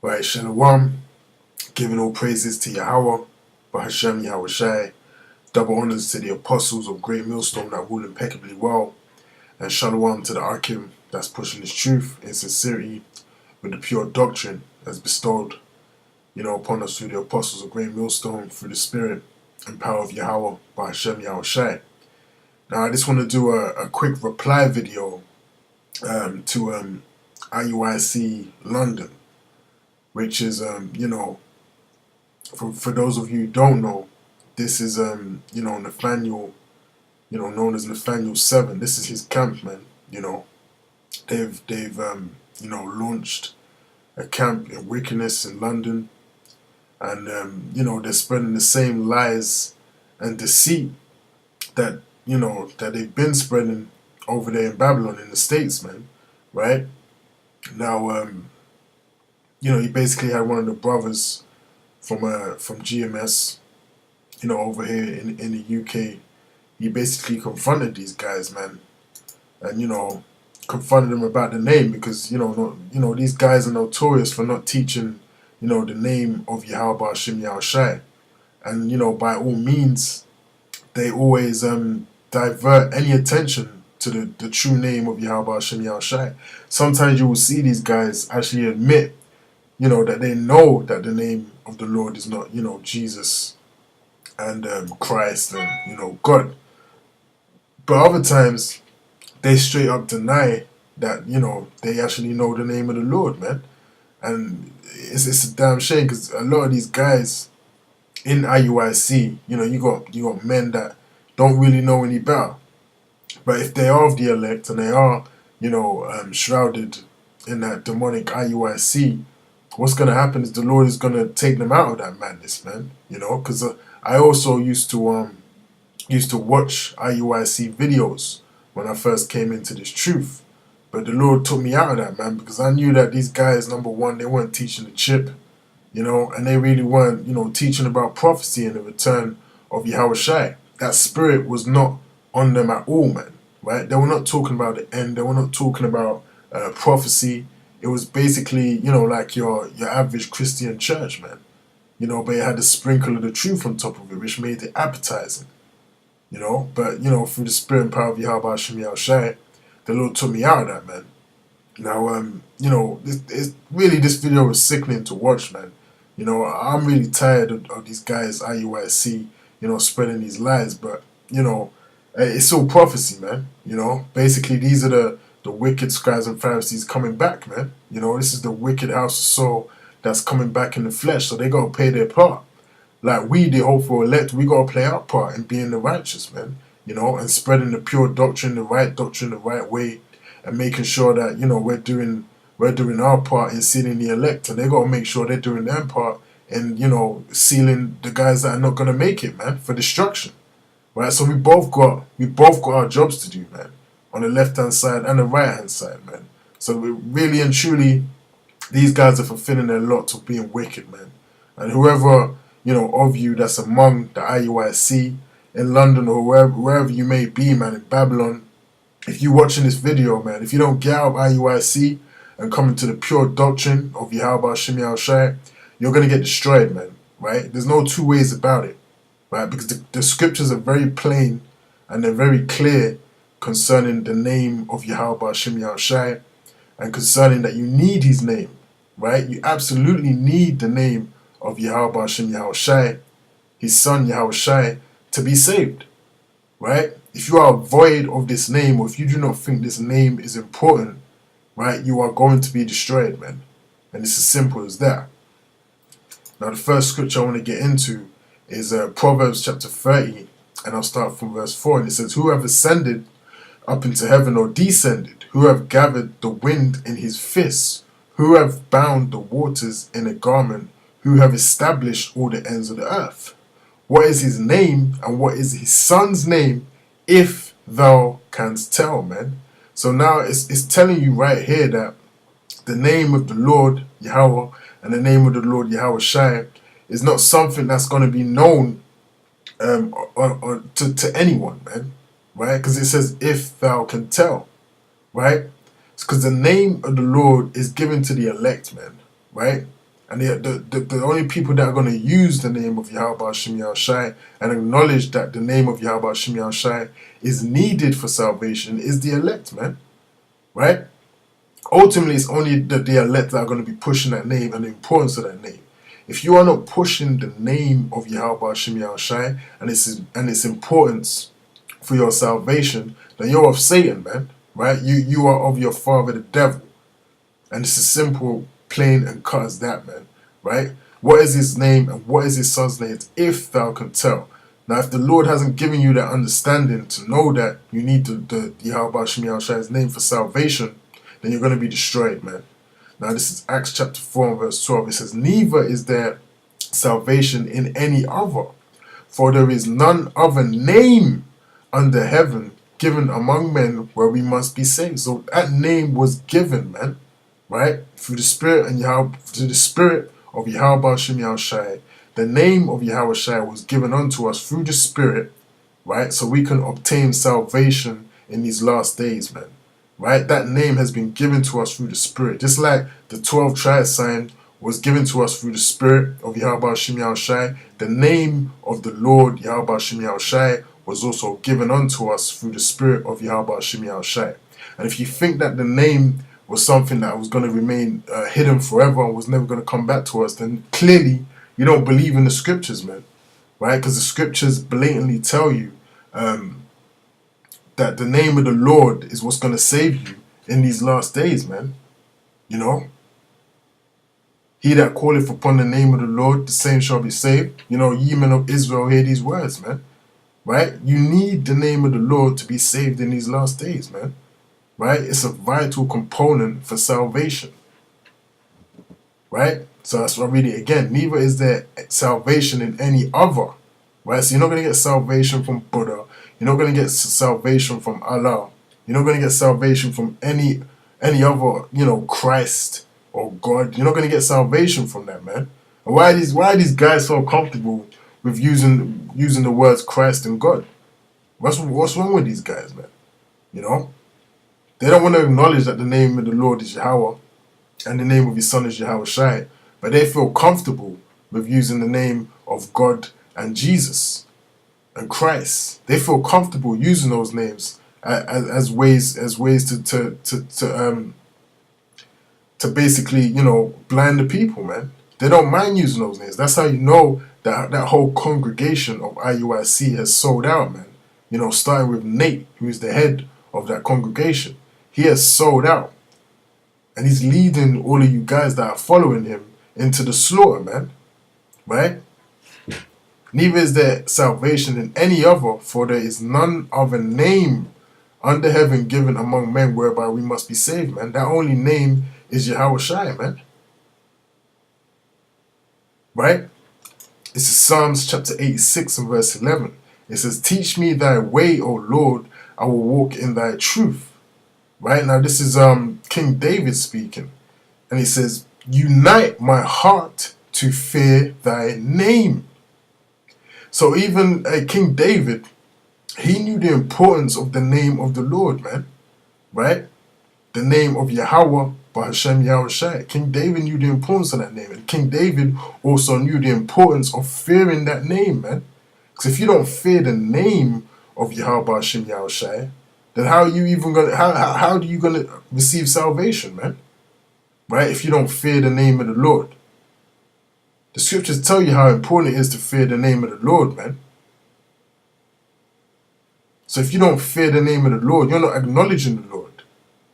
Right, Shalom, giving all praises to Yahweh, Bahashem Yahweh Shai, double honors to the apostles of GreatMillStone that rule impeccably well, and Shalom to the Akim that's pushing his truth in sincerity with the pure doctrine as bestowed, upon us through the apostles of GreatMillStone through the spirit and power of Yahweh, Bahashem Yahweh Shai. Now I just want to do a quick reply video to IUIC London, which is, for those of you who don't know, this is, Nathaniel, known as Nathaniel 7. This is his camp, man. They've launched a camp in wickedness in London, and, they're spreading the same lies and deceit that, that they've been spreading over there in Babylon in the States, man, right? Now, he basically had one of the brothers from GMS, over here in the UK. He basically confronted these guys, man, and confronted them about the name because these guys are notorious for not teaching the name of Yahweh Bahashem Yahweh Shai, and by all means they always divert any attention to the true name of Yahweh Bahashem Yahweh Shai. Sometimes you will see these guys actually admit that they know that the name of the Lord is not, Jesus and Christ and, God. But other times, they straight up deny that, they actually know the name of the Lord, man. And it's a damn shame because a lot of these guys in IUIC, you got men that don't really know any better. But if they are of the elect and they are, shrouded in that demonic IUIC, what's going to happen is the Lord is going to take them out of that madness, man. Because I also used to watch IUIC videos when I first came into this truth. But the Lord took me out of that, man, because I knew that these guys, number one, they weren't teaching the chip, and they really weren't, teaching about prophecy and the return of Yahweh Shai. That spirit was not on them at all, man, right? They were not talking about the end. They were not talking about prophecy. It was basically, like your average Christian church, man. But it had a sprinkle of the truth on top of it, which made it appetizing. But, through the spirit and power of Yahweh Bahashem Yahweh Shai, the Lord took me out of that, man. Now, this video was sickening to watch, man. I'm really tired of these guys, IUIC, spreading these lies, but, it's all prophecy, man. Basically, these are the wicked scribes and Pharisees coming back, man. This is the wicked house of Saul that's coming back in the flesh, so they got to play their part. Like we, the hopeful elect, we got to play our part in being the righteous, man. And spreading the pure doctrine, the right way, and making sure that, we're doing our part in sealing the elect, and they got to make sure they're doing their part in, sealing the guys that are not going to make it, man, for destruction. Right? So we both got our jobs to do, man, on the left-hand side and the right-hand side, man. So we really and truly, these guys are fulfilling their lot of being wicked, man. And whoever, of you that's among the IUIC in London or wherever you may be, man, in Babylon, if you're watching this video, man, if you don't get out of IUIC and come into the pure doctrine of Yahweh Bahashem Yahweh Shai, you're going to get destroyed, man, right? There's no two ways about it, right? Because the scriptures are very plain and they're very clear concerning the name of Yahweh Bahashem Yahweh Shai, and concerning that you need his name, right? You absolutely need the name of Yahweh Bahashem Yahweh Shai, his son Yahweh Shai, to be saved, right? If you are void of this name, or if you do not think this name is important, right, you are going to be destroyed, man. And it's as simple as that. Now, the first scripture I want to get into is Proverbs chapter 30, and I'll start from verse 4, and it says, "Who have ascended up into heaven or descended? Who have gathered the wind in his fists? Who have bound the waters in a garment? Who have established all the ends of the earth? What is his name, and what is his son's name, if thou canst tell," man? So now it's telling you right here that the name of the Lord Yahweh and the name of the Lord Yahweh Shai is not something that's going to be known to anyone, man, right? Because it says, if thou can tell, right? It's because the name of the Lord is given to the elect, man, right? And the only people that are going to use the name of Yahweh Shem Yahushai and acknowledge that the name of Yahweh Shem Yahushai is needed for salvation is the elect, man. Right? Ultimately, it's only the elect that are going to be pushing that name and the importance of that name. If you are not pushing the name of Yahweh Shem Yahushai and its importance for your salvation, then you're of Satan, man. Right? You are of your father, the devil. And it's as simple, plain and cut as that, man. Right? What is his name and what is his son's name, if thou can tell? Now, if the Lord hasn't given you that understanding to know that you need the Yahweh Shem Yahushai's name for salvation, then you're going to be destroyed, man. Now, this is Acts chapter 4 and verse 12. It says, neither is there salvation in any other, for there is none other name under heaven given among men where we must be saved. So that name was given, man. Right? Through the Spirit and through the Spirit of Yahweh Shem Yahushai. The name of Yahushai was given unto us through the Spirit, right? So we can obtain salvation in these last days, man. Right? That name has been given to us through the Spirit. Just like the 12 tribes sign was given to us through the Spirit of Yahweh Shem Yahushai, the name of the Lord Yahweh Shem Yahushai was also given unto us through the Spirit of Yahweh Shem Yahushai. And if you think that the name was something that was going to remain hidden forever and was never going to come back to us, then clearly you don't believe in the scriptures, man. Right? Because the scriptures blatantly tell you that the name of the Lord is what's going to save you in these last days, man. You know? He that calleth upon the name of the Lord, the same shall be saved. You know, ye men of Israel, hear these words, man. Right? You need the name of the Lord to be saved in these last days, man. Right? It's a vital component for salvation. Right? So that's what I read it again. Neither is there salvation in any other. Right? So you're not going to get salvation from Buddha. You're not going to get salvation from Allah. You're not going to get salvation from any other, you know, Christ or God. You're not going to get salvation from that, man. And why are these guys so comfortable with using the words Christ and God? What's wrong with these guys, man? You know? They don't want to acknowledge that the name of the Lord is Yahweh and the name of his son is Yahushai, but they feel comfortable with using the name of God and Jesus and Christ. They feel comfortable using those names as ways to basically, you know, blind the people, man. They don't mind using those names. That's how you know that whole congregation of IUIC has sold out, man. You know, starting with Nate, who is the head of that congregation. He has sold out. And he's leading all of you guys that are following him into the slaughter, man. Right? Neither is there salvation in any other, for there is none other name under heaven given among men whereby we must be saved, man. That only name is Yahushai, man. Right? This is Psalms chapter 86 and verse 11. It says, teach me thy way, O Lord, I will walk in thy truth. Right? Now this is King David speaking. And he says, unite my heart to fear thy name. So even King David, he knew the importance of the name of the Lord, man. Right? The name of Yahweh, Bahashem Yahushai. King David knew the importance of that name. And King David also knew the importance of fearing that name, man. Because if you don't fear the name of Yahweh Hashem Yahushai, then how are you even gonna how do you gonna receive salvation, man? Right? If you don't fear the name of the Lord. The scriptures tell you how important it is to fear the name of the Lord, man. So if you don't fear the name of the Lord, you're not acknowledging the Lord.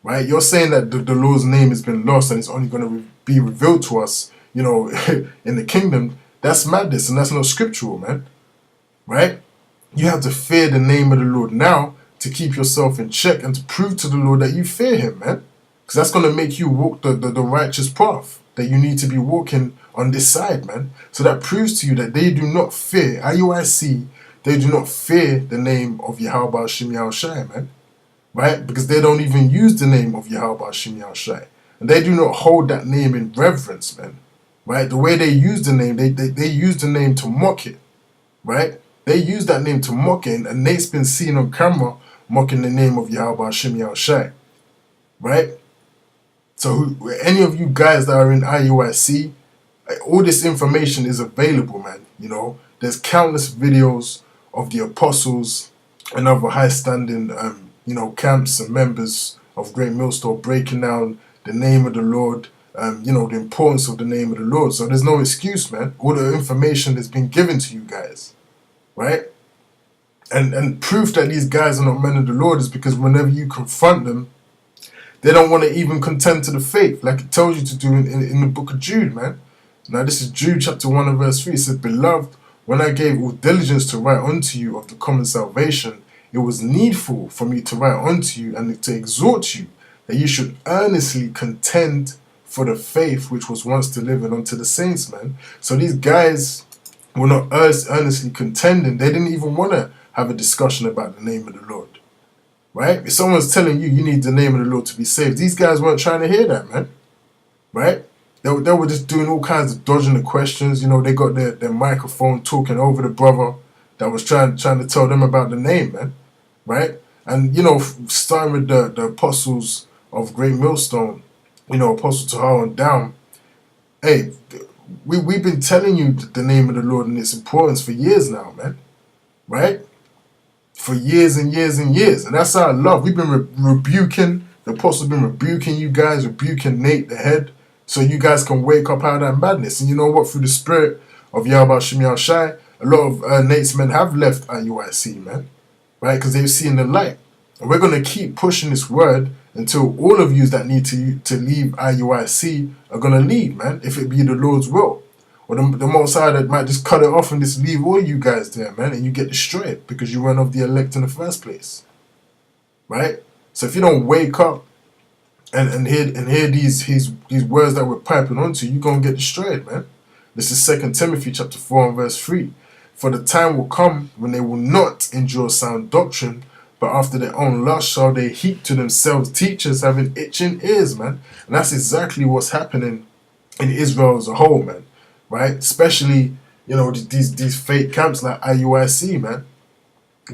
Right? You're saying that the Lord's name has been lost and it's only going to be revealed to us, you know, in the kingdom. That's madness and that's not scriptural, man. Right? You have to fear the name of the Lord now to keep yourself in check and to prove to the Lord that you fear him, man. Because that's going to make you walk the righteous path that you need to be walking on this side, man. So that proves to you that they do not fear, IUIC, they do not fear the name of Yahweh Hashem Yahushai, man. Right? Because they don't even use the name of Yahweh Hashem Yahushai. And they do not hold that name in reverence, man. Right? The way they use the name, they use the name to mock it. Right? They use that name to mock it, and Nate's been seen on camera mocking the name of Yahweh Hashem Yahushai. Right? So any of you guys that are in IUIC, All this information is available, man. You know, there's countless videos of the apostles and other high-standing, you know, camps and members of Great Millstone breaking down the name of the Lord, you know, the importance of the name of the Lord. So there's no excuse, man. All the information has been given to you guys, right? And proof that these guys are not men of the Lord is because whenever you confront them, they don't want to even contend to the faith, like it tells you to do in the book of Jude, man. Now this is Jude chapter 1 and verse 3. It says, Beloved, when I gave all diligence to write unto you of the common salvation, it was needful for me to write unto you and to exhort you that you should earnestly contend for the faith which was once delivered unto the saints, man. So these guys were not earnestly contending. They didn't even want to have a discussion about the name of the Lord. Right? If someone's telling you need the name of the Lord to be saved, these guys weren't trying to hear that, man. Right? They were just doing all kinds of dodging the questions. You know, they got their microphone talking over the brother that was trying to tell them about the name, man. Right? And, you know, starting with the apostles of Great Millstone, you know, Apostle Tahar on down, hey, we've been telling you the name of the Lord and its importance for years now, man. Right? For years and years and years. And that's our love. We've been rebuking, the apostles have been rebuking you guys, rebuking Nate, the head, so you guys can wake up out of that madness. And you know what? Through the spirit of Yahweh Shem Yahushai, a lot of Nate's men have left IUIC, man. Right? Because they've seen the light. And we're going to keep pushing this word until all of you that need to leave IUIC are going to leave, man, if it be the Lord's will. Or the Most High that might just cut it off and just leave all you guys there, man, and you get destroyed because you weren't of the elect in the first place. Right? So if you don't wake up and hear these words that we're piping onto, you're going to get destroyed, man. This is 2 Timothy chapter 4 and verse 3. For the time will come when they will not endure sound doctrine, but after their own lust shall they heap to themselves teachers having itching ears, man. And that's exactly what's happening in Israel as a whole, man. Right? Especially, you know, these fake camps like IUIC, man.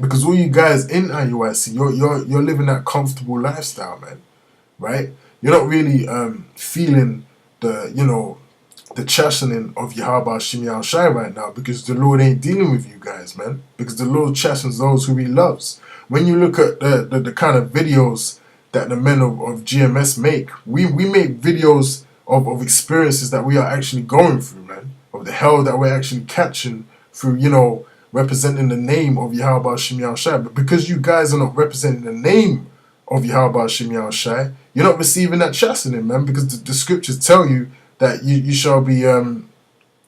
Because all you guys in IUIC, you're living that comfortable lifestyle, man. Right? You're not really feeling the, you know, the chastening of Yahweh Shem Yahushai right now, because the Lord ain't dealing with you guys, man. Because the Lord chastens those who he loves. When you look at the kind of videos that the men of GMS make, we make videos of experiences that we are actually going through, man. Of the hell that we're actually catching through, you know, representing the name of Yahweh Shem Yahushai. But because you guys are not representing the name of Yahweh Shem Yahushai, you're not receiving that chastening, man. Because the scriptures tell you that you shall be,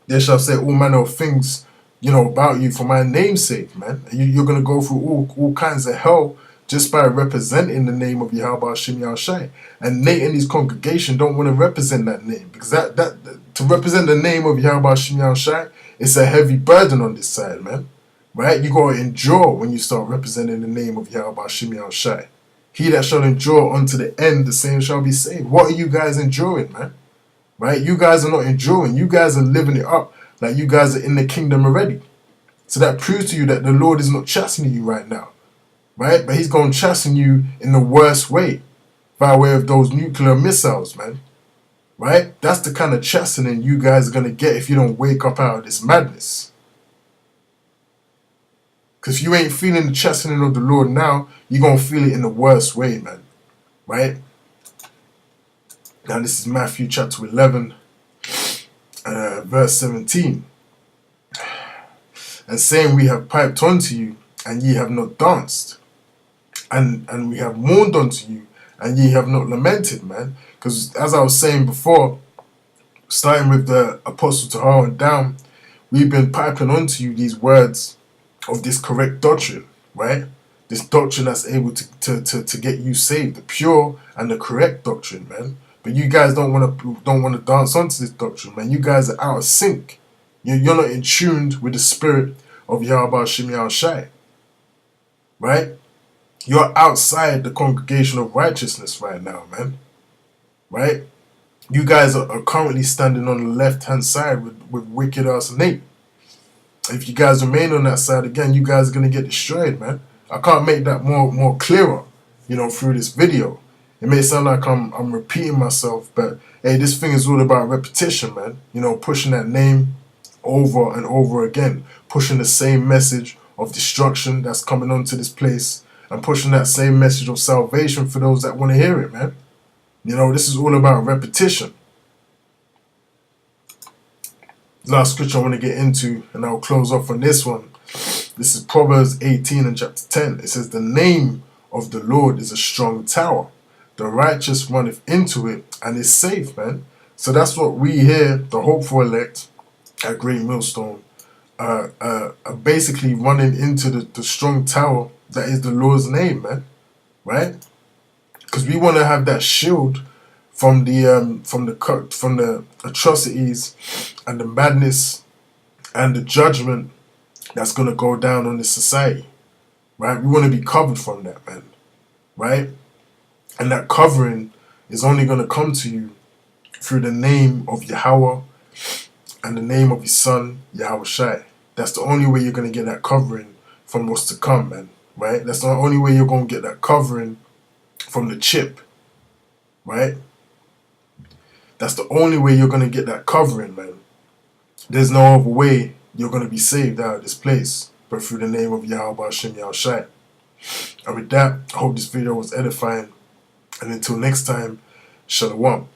they shall say all manner of things, you know, about you for my name's sake, man. You're going to go through all kinds of hell just by representing the name of Yahweh Shem Yahushai. And Nate and his congregation don't want to represent that name. Because that to represent the name of Yahweh Shem Yahushai, it's a heavy burden on this side, man. Right? You got to endure when you start representing the name of Yahweh Shem Yahushai. He that shall endure unto the end, the same shall be saved. What are you guys enduring, man? Right? You guys are not enduring. You guys are living it up like you guys are in the kingdom already. So that proves to you that the Lord is not chastening you right now. Right? But he's going to chasten you in the worst way, by way of those nuclear missiles, man. Right? That's the kind of chastening you guys are going to get if you don't wake up out of this madness. Because if you ain't feeling the chastening of the Lord now, you're going to feel it in the worst way, man. Right? Now this is Matthew chapter 11, verse 17. And saying, we have piped unto you, and ye have not danced. And we have mourned unto you, and ye have not lamented, man. Because as I was saying before, starting with the Apostle Tahar and down, we've been piping onto you these words of this correct doctrine, right? This doctrine that's able to get you saved, the pure and the correct doctrine, man. But you guys don't want to dance onto this doctrine, man. You guys are out of sync. You're not in tune with the spirit of Yahweh Shem Yahushai, right? You're outside the congregation of righteousness right now, man. Right? You guys are currently standing on the left-hand side with wicked-ass Nate. If you guys remain on that side again, you guys are going to get destroyed, man. I can't make that more clearer, you know, through this video. It may sound like I'm repeating myself, but hey, this thing is all about repetition, man. You know, pushing that name over and over again, pushing the same message of destruction that's coming onto this place, and pushing that same message of salvation for those that want to hear it, man. You know, this is all about repetition. Last scripture I want to get into, and I'll close off on this one. This is Proverbs 18 and chapter 10. It says, the name of the Lord is a strong tower. The righteous runneth into it and is safe, man. So that's what we here, the hopeful elect at GreatMillStone, are basically running into the strong tower that is the Lord's name, man. Right? Because we want to have that shield from the atrocities and the madness and the judgment that's going to go down on this society, right? We want to be covered from that, man, right? And that covering is only going to come to you through the name of Yahweh and the name of his son, Yahushai. That's the only way you're going to get that covering from what's to come, man, right? That's the only way you're going to get that covering from the chip, right? That's the only way you're going to get that covering, man. There's no other way you're going to be saved out of this place but through the name of Yahweh Hashem Yahushai. And with that, I hope this video was edifying. And until next time, Shalom.